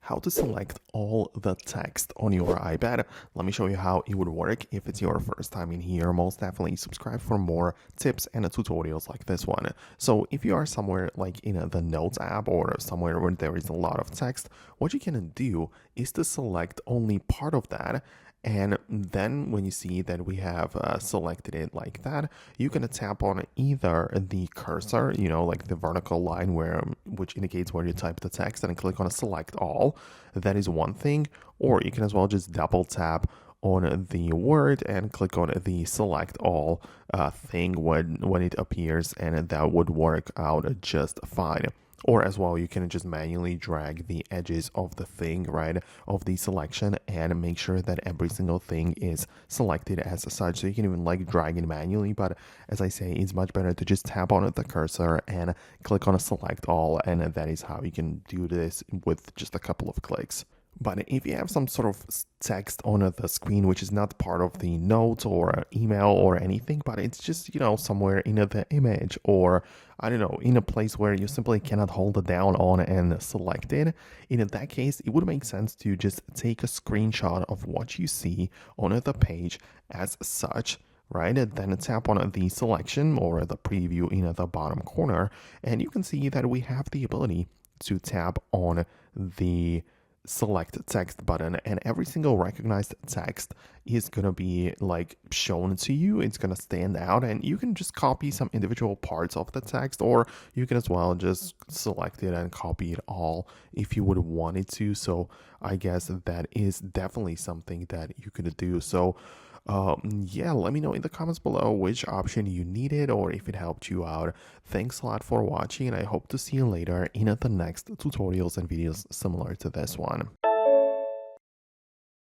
how to select all the text on your iPad. Let me show you how it would work. If it's your first time in here, most definitely subscribe for more tips and tutorials like this one. So if you are somewhere like in the Notes app or somewhere where there is a lot of text, what you can do is to select only part of that. And then when you see that we have selected it like that, you can tap on either the cursor, like the vertical line which indicates where you type the text, and click on select all. That is one thing. Or you can as well just double tap on the word and click on the select all thing when it appears, and that would work out just fine. Or as well, you can just manually drag the edges of the thing, right, of the selection, and make sure that every single thing is selected as such. So you can even like drag it manually, but as I say, it's much better to just tap on the cursor and click on a select all, and that is how you can do this with just a couple of clicks. But if you have some sort of text on the screen which is not part of the notes or email or anything, but it's just, somewhere in the image, or I don't know, in a place where you simply cannot hold it down on and select it, in that case, it would make sense to just take a screenshot of what you see on the page as such, right? And then tap on the selection or the preview in the bottom corner, and you can see that we have the ability to tap on the select text button, and every single recognized text is going to be like shown to you. It's going to stand out, and you can just copy some individual parts of the text, or you can as well just select it and copy it all if you would want it to. So I guess that is definitely something that you could do. So yeah, let me know in the comments below which option you needed or if it helped you out. Thanks a lot for watching, and I hope to see you later in the next tutorials and videos similar to this one.